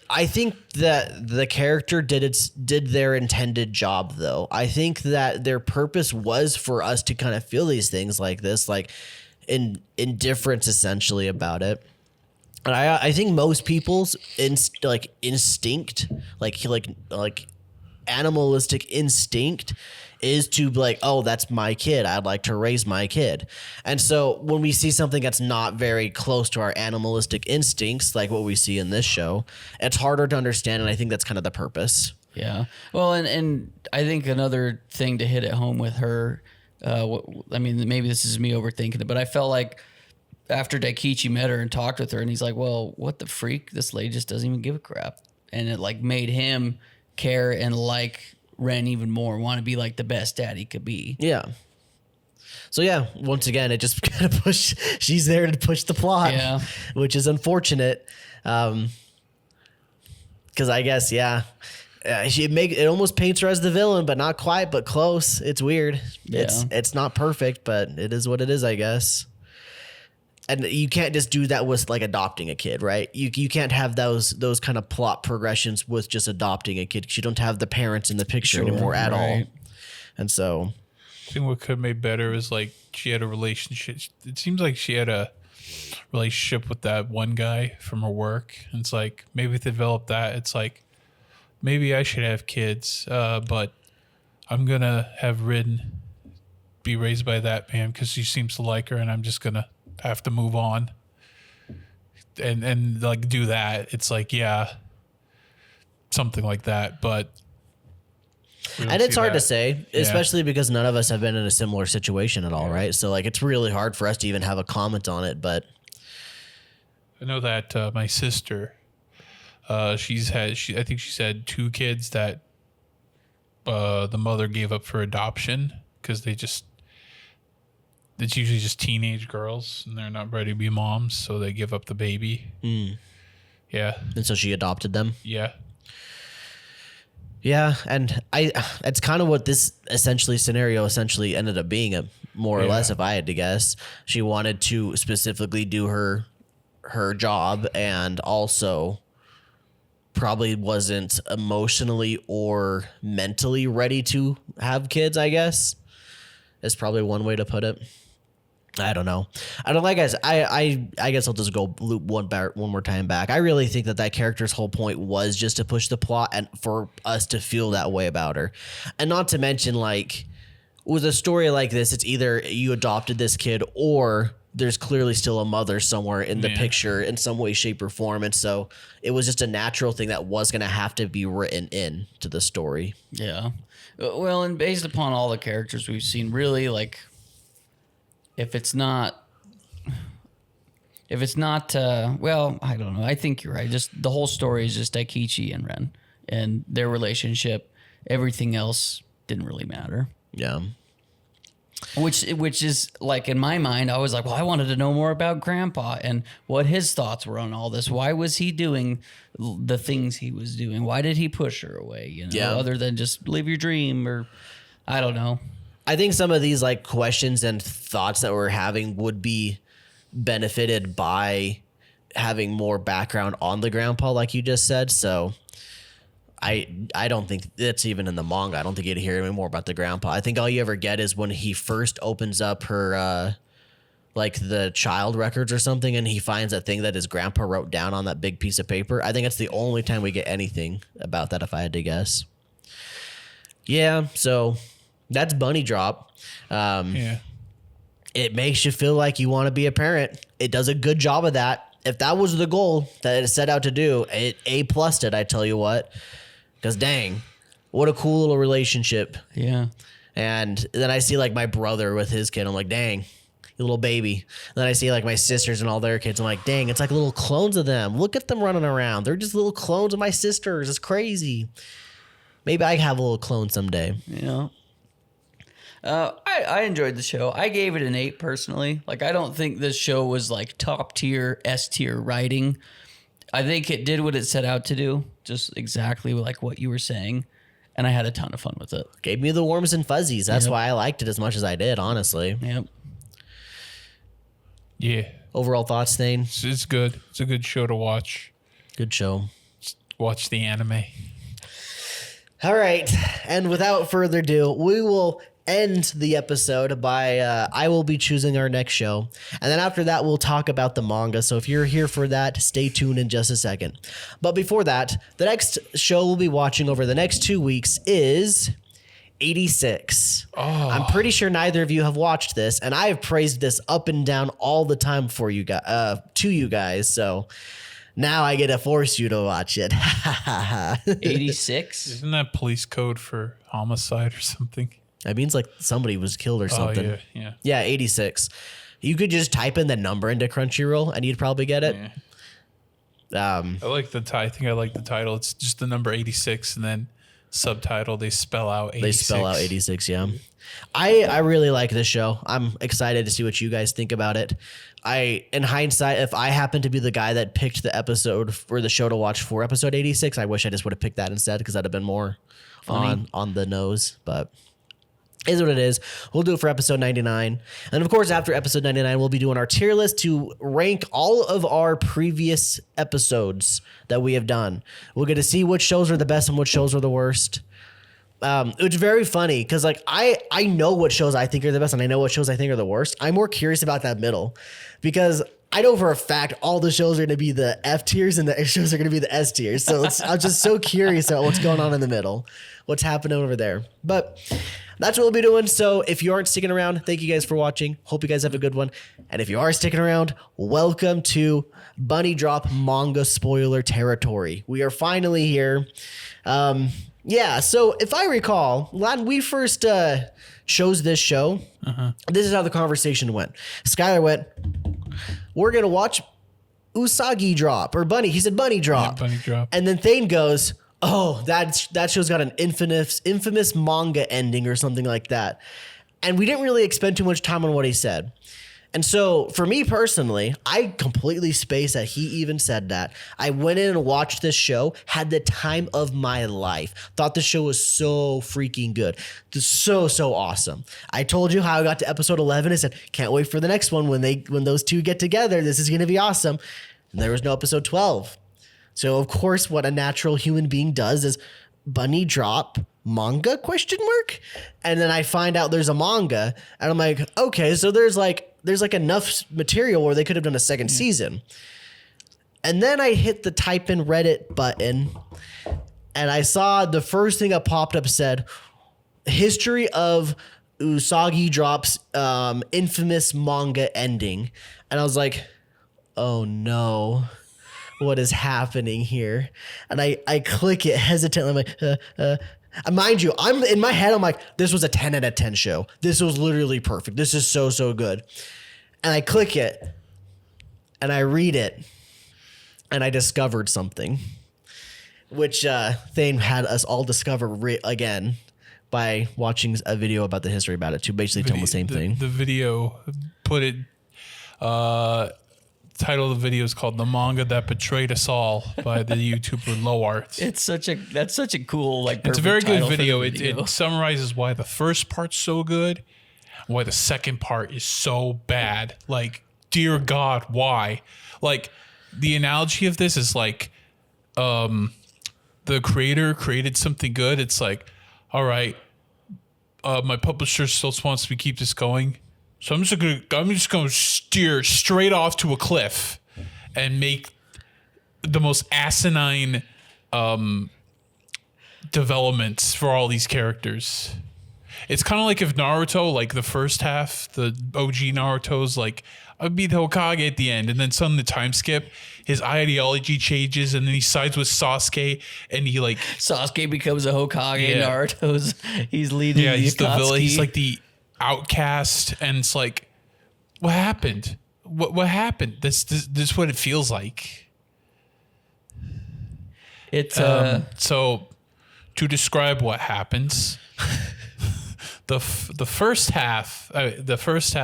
I think that the character did their intended job, though. I think that their purpose was for us to kind of feel these things like this, like indifference essentially about it. And I think most people's instinct, like animalistic instinct, is to be like, oh, that's my kid. I'd like to raise my kid. And so when we see something that's not very close to our animalistic instincts, like what we see in this show, it's harder to understand. And I think that's kind of the purpose. Yeah. Well, and I think another thing to hit it home with her, I mean, maybe this is me overthinking it, but I felt like after Daikichi met her and talked with her, and he's like, well, what the freak? This lady just doesn't even give a crap. And it like made him care and like Ren even more, want to be like the best dad he could be. Yeah. So yeah, once again, it just kind of she's there to push the plot, Yeah. which is unfortunate. Because I guess, yeah, it almost paints her as the villain, but not quite, but close. It's weird. Yeah. It's not perfect, but it is what it is, I guess. And you can't just do that with like adopting a kid, right? You can't have those kind of plot progressions with just adopting a kid, because you don't have the parents in the picture anymore at all. And so I think what could have made better is like she had a relationship. It seems like she had a relationship with that one guy from her work. And it's like, maybe if they develop that, it's like, maybe I should have kids, but I'm going to have Rin be raised by that man because she seems to like her, and I'm just going to have to move on and like do that. It's like, yeah, something like that. But and it's hard to say, especially because none of us have been in a similar situation at all, right? So like, it's really hard for us to even have a comment on it. But I know that my sister, I think she's had 2 kids that the mother gave up for adoption because it's usually just teenage girls and they're not ready to be moms, so they give up the baby. Yeah. And so she adopted them. Yeah. Yeah, and it's kind of what this scenario essentially ended up being, more or less, if I had to guess. She wanted to specifically do her job, and also probably wasn't emotionally or mentally ready to have kids, I guess. Is probably one way to put it. I don't know. I don't like, guys. I guess I'll just go loop one more time back. I really think that character's whole point was just to push the plot and for us to feel that way about her. And not to mention, like, with a story like this, it's either you adopted this kid or there's clearly still a mother somewhere in the picture in some way, shape, or form. And so it was just a natural thing that was going to have to be written in to the story. Yeah. Well, and based upon all the characters we've seen, really, like, if it's not, well, I don't know. I think you're right. Just the whole story is just Daikichi and Ren and their relationship. Everything else didn't really matter. Yeah. Which is like, in my mind, I was like, well, I wanted to know more about Grandpa and what his thoughts were on all this. Why was he doing the things he was doing? Why did he push her away? You know, other than just live your dream, or I don't know. I think some of these like questions and thoughts that we're having would be benefited by having more background on the grandpa, like you just said. So I don't think that's even in the manga. I don't think you'd hear any more about the grandpa. I think all you ever get is when he first opens up her like the child records or something, and he finds that thing that his grandpa wrote down on that big piece of paper. I think that's the only time we get anything about that, if I had to guess. Yeah, so that's Bunny Drop. it makes you feel like you want to be a parent. It does a good job of that. If that was the goal that it set out to do, it A+'d it, I tell you what. Because dang, what a cool little relationship. Yeah. And then I see like my brother with his kid. I'm like, dang, you little baby. And then I see like my sisters and all their kids. I'm like, dang, it's like little clones of them. Look at them running around. They're just little clones of my sisters. It's crazy. Maybe I have a little clone someday. Yeah. I enjoyed the show. I gave it an 8 personally. Like, I don't think this show was like top tier, S tier writing. I think it did what it set out to do, just exactly like what you were saying. And I had a ton of fun with it. Gave me the warms and fuzzies. That's why I liked it as much as I did, honestly. Yep. Yeah. Overall thoughts, Thane? It's good. It's a good show to watch. Good show. Just watch the anime. All right. And without further ado, we will end the episode by I will be choosing our next show. And then after that, we'll talk about the manga. So if you're here for that, stay tuned in just a second. But before that, the next show we'll be watching over the next 2 weeks is 86. Oh. I'm pretty sure neither of you have watched this, and I have praised this up and down all the time for you guys, to you guys. So now I get to force you to watch it. 86? Isn't that police code for homicide or something? That means like somebody was killed or something. Oh, yeah. Yeah, 86. You could just type in the number into Crunchyroll and you'd probably get it. Yeah. I like the I think I like the title. It's just the number 86 and then subtitle they spell out 86. They spell out 86, yeah. I really like this show. I'm excited to see what you guys think about it. In hindsight, if I happened to be the guy that picked the episode for the show to watch for episode 86, I wish I just would have picked that instead because that'd have been more on the nose. But is what it is. We'll do it for episode 99. And of course, after episode 99, we'll be doing our tier list to rank all of our previous episodes that we have done. We'll get to see which shows are the best and which shows are the worst. It's very funny because like I know what shows I think are the best and I know what shows I think are the worst. I'm more curious about that middle because I know for a fact all the shows are going to be the F tiers and the shows are going to be the S tiers. So I'm just so curious about what's going on in the middle, what's happening over there. But that's what we'll be doing. So if you aren't sticking around, thank you guys for watching. Hope you guys have a good one. And if you are sticking around, welcome to Bunny Drop manga spoiler territory. We are finally here. Yeah, so if I recall, when we first chose this show, this is how the conversation went. Skylar went, we're going to watch Usagi Drop, or Bunny. He said Bunny Drop. Yeah, Bunny Drop. And then Thane goes, oh, that show's got an infamous manga ending or something like that. And we didn't really expend too much time on what he said. And so for me personally, I completely spaced that he even said that. I went in and watched this show, had the time of my life. Thought the show was so freaking good. So awesome. I told you how I got to episode 11. I said, can't wait for the next one when those two get together. This is going to be awesome. And there was no episode 12. So of course, what a natural human being does is Bunny Drop manga ? And then I find out there's a manga and I'm like, okay, so there's like enough material where they could have done a second season. And then I hit the type in Reddit button and I saw the first thing that popped up said history of Usagi Drop's infamous manga ending. And I was like, oh no. What is happening here? And I click it hesitantly. I'm like, mind you, I'm in my head. I'm like, this was a 10 out of 10 show. This was literally perfect. This is so good. And I click it and I read it and I discovered something, which Thane had us all discover again by watching a video about the history about it to basically tell the same thing. The video put it. Title of the video is called "The Manga That Betrayed Us All" by the YouTuber Low Art. That's such a cool like. It's a very good video. video. It summarizes why the first part's so good, and why the second part is so bad. Like, dear God, why? Like, the analogy of this is like, the creator created something good. It's like, all right, my publisher still wants me to keep this going. So I'm just gonna steer straight off to a cliff and make the most asinine developments for all these characters. It's kind of like if Naruto, like the first half, the OG Naruto's like, I'd be the Hokage at the end, and then suddenly the time skip, his ideology changes, and then he sides with Sasuke, and he like Sasuke becomes a Hokage. Yeah. Naruto's he's leading. yeah, the he's the villain. He's Akatsuki. like the outcast, and it's like, what happened? What happened? This is what it feels like. It's So to describe what happens, the first half.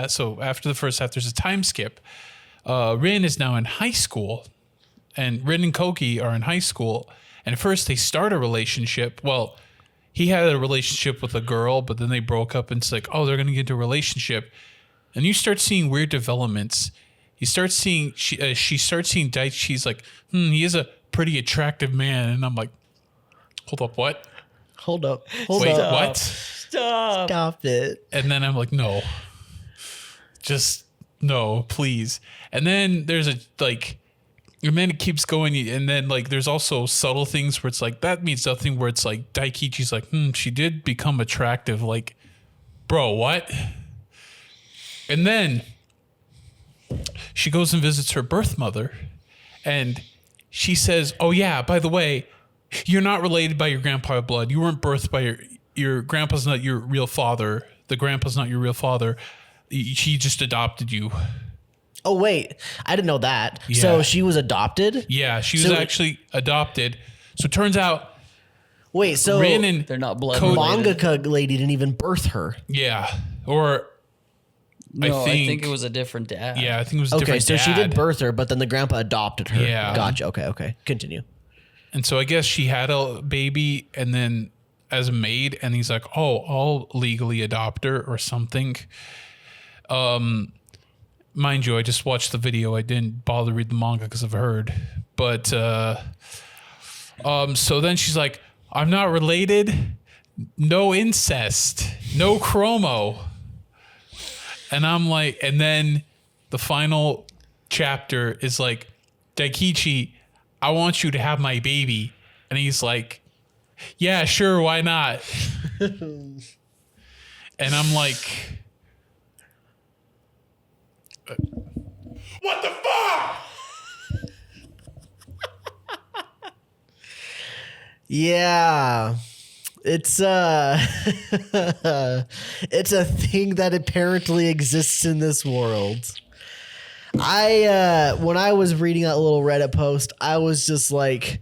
So after the first half, there's a time skip. Rin is now in high school, and Rin and Koki are in high school. And at first, they start a relationship. Well, he had a relationship with a girl, but then they broke up, and it's like, oh, they're gonna get into a relationship. And you start seeing weird developments. You start seeing she starts seeing Daichi's like, he is a pretty attractive man, and I'm like, hold up, what? Hold up. Wait, what? stop. Stop it. And then I'm like, no, just no, please. And then there's a like, and then it keeps going, and then like there's also subtle things where it's like that means nothing. Where it's like Daikichi's like, she did become attractive. Like, bro, what? And then she goes and visits her birth mother, and she says, "Oh yeah, by the way, you're not related by your grandpa blood. You weren't birthed by your grandpa's not your real father. The grandpa's not your real father. He just adopted you." Oh wait, I didn't know that. Yeah. So she was adopted. Yeah, she was So- actually adopted. So it turns out Wait, so Rin and They're not blood Code- related. mangaka lady didn't even birth her. yeah, or No, I think it was a different dad. yeah, I think it was a Okay, different so she did dad. birth her, but then the grandpa adopted her. Yeah. Gotcha. Okay. Continue. And so I guess she had a baby, and then as a maid, and he's like, "Oh, I'll legally adopt her or something." Mind you, I just watched the video. I didn't bother to read the manga because I've heard. But so then she's like, "I'm not related. No incest. No chromo." And I'm like, and then the final chapter is like, "Daikichi, I want you to have my baby." And he's like, "Yeah, sure, why not?" And I'm like, what the fuck? Yeah. It's it's a thing that apparently exists in this world. When I was reading that little Reddit post, I was like,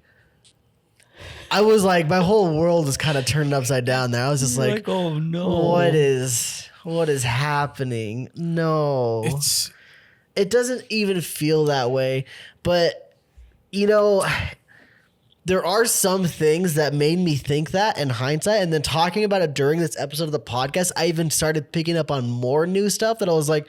my whole world is kind of turned upside down there. I was just like, oh no, what is happening? No. It doesn't even feel that way, but you know, there are some things that made me think that in hindsight, and then talking about it during this episode of the podcast, I even started picking up on more new stuff that I was like,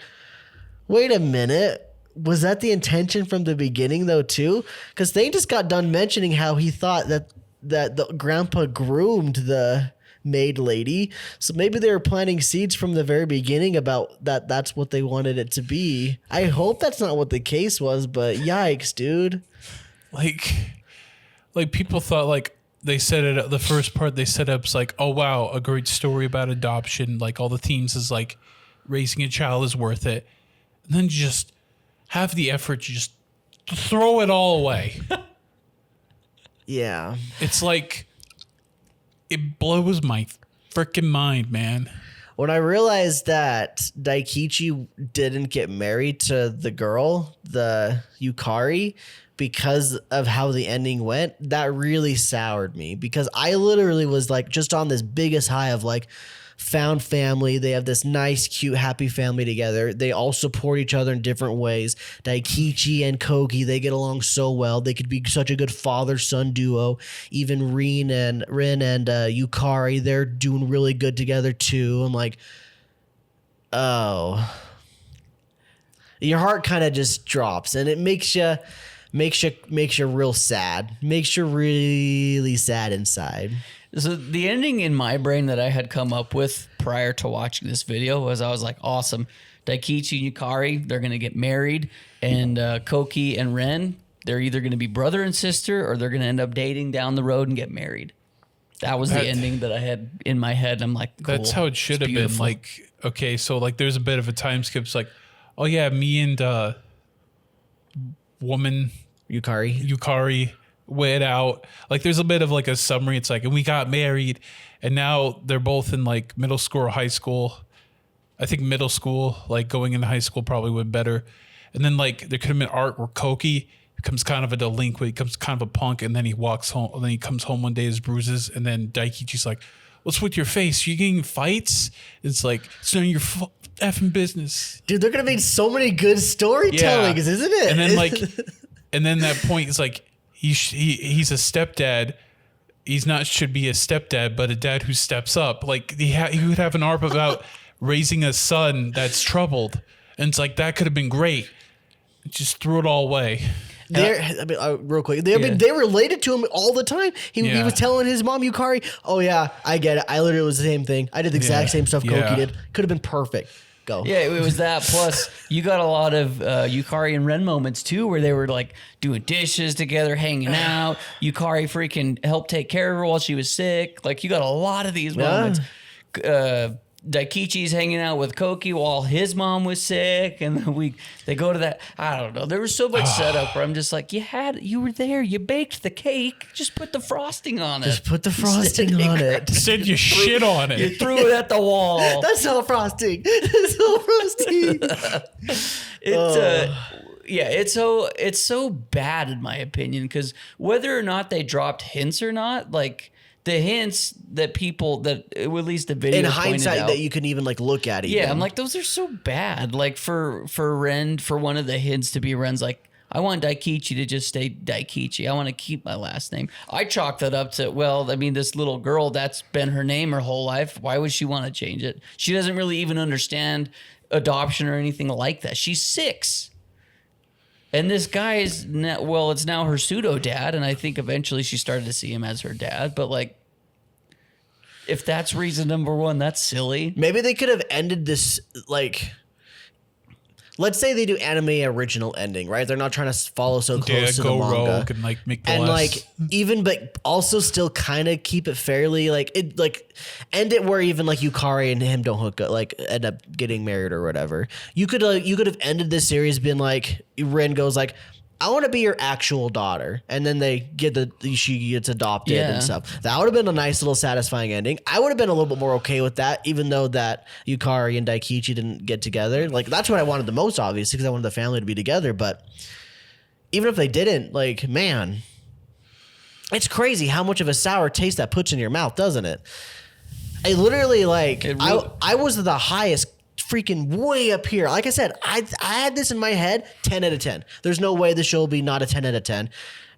wait a minute. Was that the intention from the beginning though too? Because they just got done mentioning how he thought that the grandpa groomed the maid lady. So maybe they were planting seeds from the very beginning about that's what they wanted it to be. I hope that's not what the case was, but yikes, dude. Like people thought, like they said it, the first part they set up is like, oh wow, a great story about adoption. Like all the themes is like raising a child is worth it. And then just have the effort to just throw it all away. Yeah. It's like, it blows my freaking mind, man. When I realized that Daikichi didn't get married to the girl, the Yukari, because of how the ending went, that really soured me, because I literally was like just on this biggest high of like found family. They have this nice, cute, happy family together. They all support each other in different ways. Daikichi and Kogi, they get along so well. They could be such a good father-son duo. Even Rin and Yukari, they're doing really good together too. I'm like, oh, your heart kind of just drops, and it makes you real sad. Makes you really sad inside. So the ending in my brain that I had come up with prior to watching this video was, I was like, awesome. Daikichi and Yukari, they're going to get married. And Koki and Ren, they're either going to be brother and sister, or they're going to end up dating down the road and get married. That was the ending that I had in my head. I'm like, cool. That's how it should have been. Beautiful. Like, okay, so like there's a bit of a time skip. It's like, oh yeah, me and woman Yukari went out. Like there's a bit of like a summary. It's like, and we got married, and now they're both in like middle school or high school. I think middle school, like going into high school probably would better. And then like there could have been art where Koki becomes kind of a delinquent, becomes kind of a punk, and then he walks home, and then he comes home one day as bruises, and then Daikichi's like, what's with your face? You getting fights? It's like, it's none of your effing business. Dude, they're gonna make so many good storytellings, isn't it? And then like, and then that point is like, he's a stepdad. He's not should be a stepdad, but a dad who steps up. Like he would have an arc about raising a son that's troubled, and it's like that could have been great. Just threw it all away. Real quick, they related to him all the time. He was telling his mom Yukari, "Oh yeah, I get it. I literally was the same thing. I did the exact same stuff Koki did. Could have been perfect." Go. Yeah, it was that. Plus, you got a lot of Yukari and Ren moments too, where they were like doing dishes together, hanging out. Yukari freaking helped take care of her while she was sick. Like you got a lot of these moments. Daikichi's hanging out with Koki while his mom was sick, and then they go to that. I don't know. There was so much setup where I'm just like, you were there, you baked the cake, just put the frosting on it. Just put the frosting on it. Said you shit on it. You threw it at the wall. That's not frosting. That's not frosting. It's so bad in my opinion, because whether or not they dropped hints or not, like. The hints that people that at least the video in pointed hindsight out, that you can even like look at it. Yeah, I'm like, those are so bad. Like for Ren, for one of the hints to be Ren's like, I want Daikichi to just stay Daikichi. I want to keep my last name. I chalked that up to, well, I mean, this little girl, that's been her name her whole life. Why would she want to change it? She doesn't really even understand adoption or anything like that. She's 6. And this guy is, it's now her pseudo dad, and I think eventually she started to see him as her dad. But like, if that's reason number one, that's silly. Maybe they could have ended this like, let's say they do anime original ending, right? They're not trying to follow so close to the manga, rogue and like make the like even but also still kind of keep it fairly like it like end it where even like Yukari and him don't hook up, like end up getting married or whatever. You could have ended this series being like Ren goes like, I want to be your actual daughter, and then she gets adopted and stuff. That would have been a nice little satisfying ending. I would have been a little bit more okay with that, even though that Yukari and Daikichi didn't get together. Like that's what I wanted the most, obviously, because I wanted the family to be together. But even if they didn't, like, man, it's crazy how much of a sour taste that puts in your mouth, doesn't it? I literally I was the highest. Freaking way up here. Like I said, I had this in my head, 10 out of 10. There's no way the show will be not a 10 out of 10.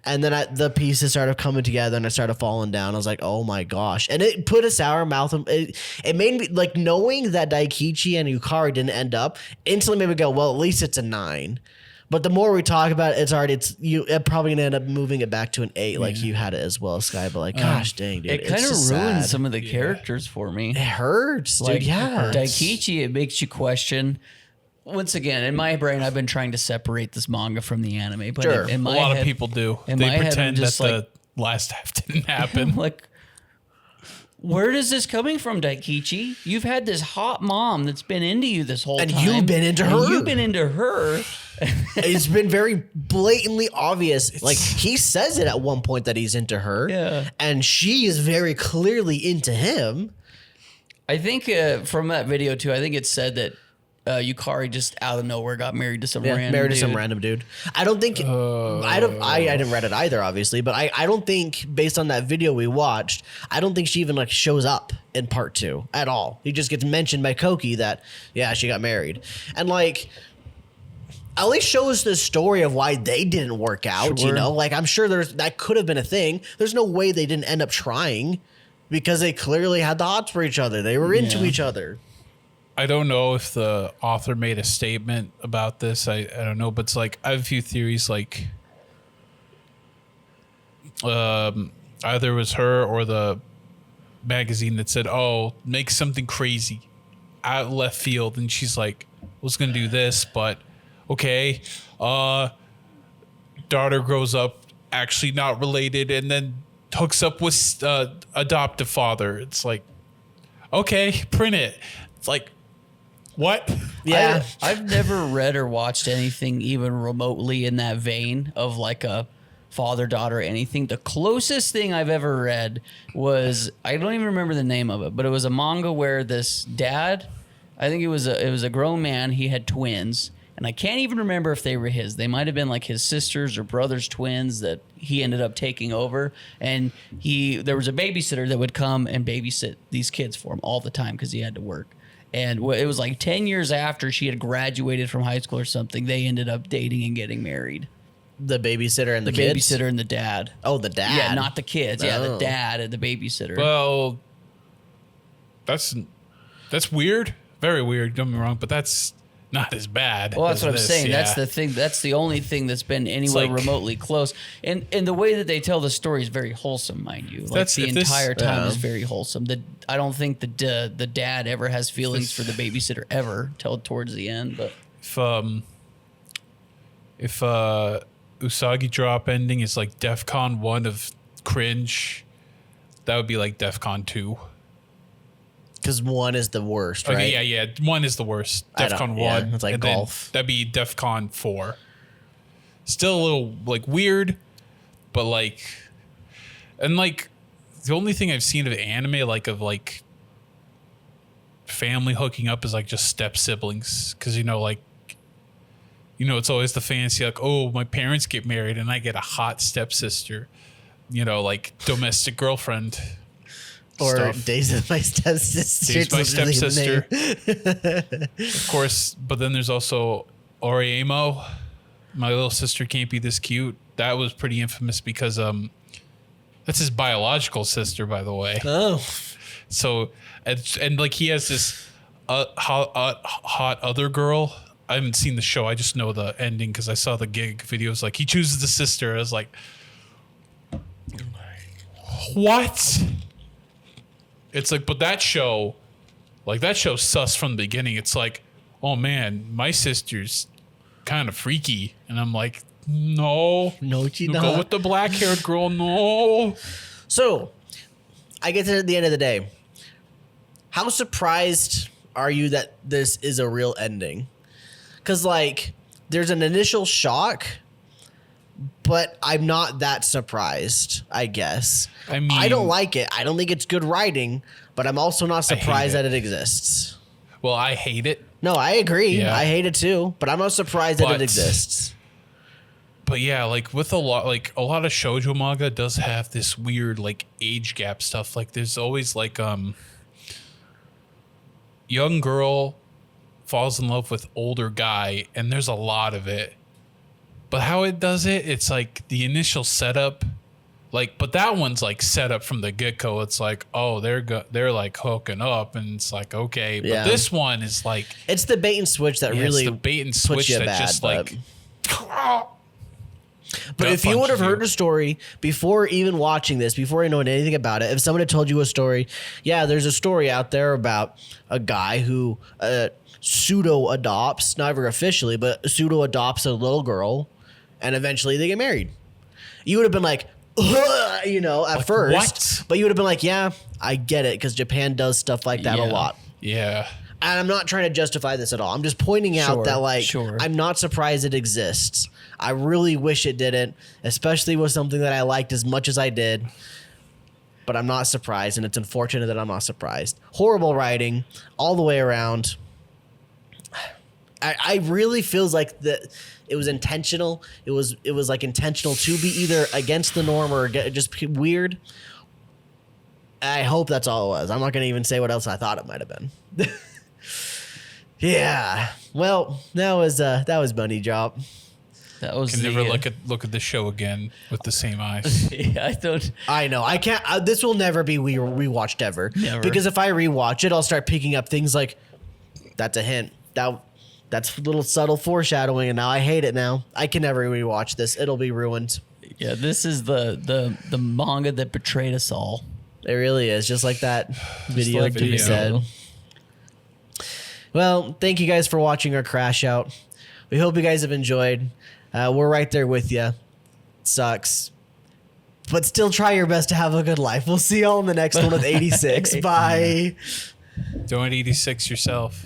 And then the pieces started coming together and I started falling down. I was like, oh my gosh. And it put a sour mouth. It made me, like, knowing that Daikichi and Yukari didn't end up, instantly made me go, well, at least it's a 9. But the more we talk about it, it's probably gonna end up moving it back to an 8, like you had it as well, Sky. But like, gosh dang, dude, it kind of ruins some of the characters for me. It hurts, like, dude. Yeah, Daikichi, it makes you question. Once again, in my brain, I've been trying to separate this manga from the anime, but in my a lot head, of people do. They pretend that the last half didn't happen. Like, where is this coming from, Daikichi? You've had this hot mom that's been into you this whole time. And you've been into her. You've been into her. It's been very blatantly obvious. Like, he says it at one point that he's into her. Yeah. And she is very clearly into him. I think from that video, too, I think it said that Yukari just out of nowhere got married to some random dude. I don't think I didn't read it either, obviously, but I don't think, based on that video we watched, I don't think she even like shows up in part 2 at all. He just gets mentioned by Koki that she got married, and like at least shows the story of why they didn't work out. Sure. You know, like I'm sure that could have been a thing. There's no way they didn't end up trying, because they clearly had the hots for each other. They were into each other. I don't know if the author made a statement about this. I don't know, but it's like I have a few theories. Like, either it was her or the magazine that said, "Oh, make something crazy out of left field," and she's like, "I was gonna do this, but okay." Daughter grows up actually not related, and then hooks up with adoptive father. It's like, okay, print it. It's like, what? Yeah. I've never read or watched anything even remotely in that vein of like a father-daughter anything. The closest thing I've ever read was, I don't even remember the name of it, but it was a manga where this dad, I think it was a grown man, he had twins, and I can't even remember if they were his. They might have been like his sisters or brothers' twins that he ended up taking over. And there was a babysitter that would come and babysit these kids for him all the time because he had to work. And it was like 10 years after she had graduated from high school or something, they ended up dating and getting married. The babysitter and the The kids? babysitter and the dad. Oh, the dad. Yeah, not the kids. Yeah, the Oh. dad and the babysitter. Well, that's weird. Very weird. Don't get me wrong, but that's not as bad. Well, that's as what I'm this, saying. yeah. That's the thing. That's the only thing that's been anywhere like- remotely close. And the way that they tell the story is very wholesome, mind you. Like That's- the if this- entire time Yeah. is very wholesome. I don't think the dad ever has feelings for the babysitter ever till towards the end. But if Usagi Drop ending is like DEFCON 1 of cringe, that would be like DEFCON 2. Because one is the worst, right? Okay, yeah. 1 is the worst. I don't- DEFCON yeah, 1. it's like and then golf. That'd be DEFCON 4. Still a little like weird, but like, and like the only thing I've seen of anime like family hooking up is like just step siblings, because it's always the fancy like, oh, my parents get married and I get a hot stepsister, like domestic girlfriend. Or stuff. Days of My Stepsister. Days by It's literally the Stepsister. name. Of course, but then there's also Oriemo. My little sister can't be this cute. That was pretty infamous because that's his biological sister, by the way. Oh. So and like he has this hot other girl. I haven't seen the show. I just know the ending because I saw the gig videos. Like he chooses the sister. I was like, what? It's like, but that show's sus from the beginning. It's like, oh man, my sister's kind of freaky, and I'm like, no, She go not. with the black-haired girl. No, So, I get to the end of the day. How surprised are you that this is a real ending? Because, like, there's an initial shock, but I'm not that surprised, I guess. I mean, I don't like it. I don't think it's good writing, but I'm also not hate surprised it. that it exists. well, I hate it. No, I agree. Yeah. I hate it too, but I'm not surprised that But- it exists. But yeah, like with a lot of shoujo manga does have this weird like age gap stuff. Like there's always like young girl falls in love with older guy, and there's a lot of it. But how it does it, it's like the initial setup, like, but that one's like set up from the get go. It's like, oh, they're like hooking up, and it's like, okay. But Yeah. this one is like, It's the bait and switch that yeah, really it's the bait and puts switch you that bad, just but- like. But gut if you would have punches heard a story before even watching this, before you know anything about it, if someone had told you a story, yeah, there's a story out there about a guy who pseudo adopts, not ever officially, but pseudo adopts a little girl, and eventually they get married. You would have been like, at first, what? but you would have been like, yeah, I get it, because Japan does stuff like that a Yeah. lot. Yeah. And I'm not trying to justify this at all. I'm just pointing out Sure, that, like, sure. I'm not surprised it exists. I really wish it didn't, especially with something that I liked as much as I did. But I'm not surprised, and it's unfortunate that I'm not surprised. Horrible writing all the way around. I really feels like that it was intentional. It was like intentional to be either against the norm or just weird. I hope that's all it was. I'm not going to even say what else I thought it might have been. Yeah. Well, that was Bunny Drop. that was Can the, never look at the show again with the same eyes. Yeah, I thought. I know. I can't. This will never be rewatched ever. Never. Because if I rewatch it, I'll start picking up things like, that's a hint. That's a little subtle foreshadowing, and now I hate it. Now I can never rewatch this. It'll be ruined. Yeah, this is the manga that betrayed us all. It really is, just like that video like dude video. said. Well, thank you guys for watching our crash out. We hope you guys have enjoyed. We're right there with you. Sucks. but still try your best to have a good life. We'll see y'all in the next one with 86. Bye. Don't 86 yourself.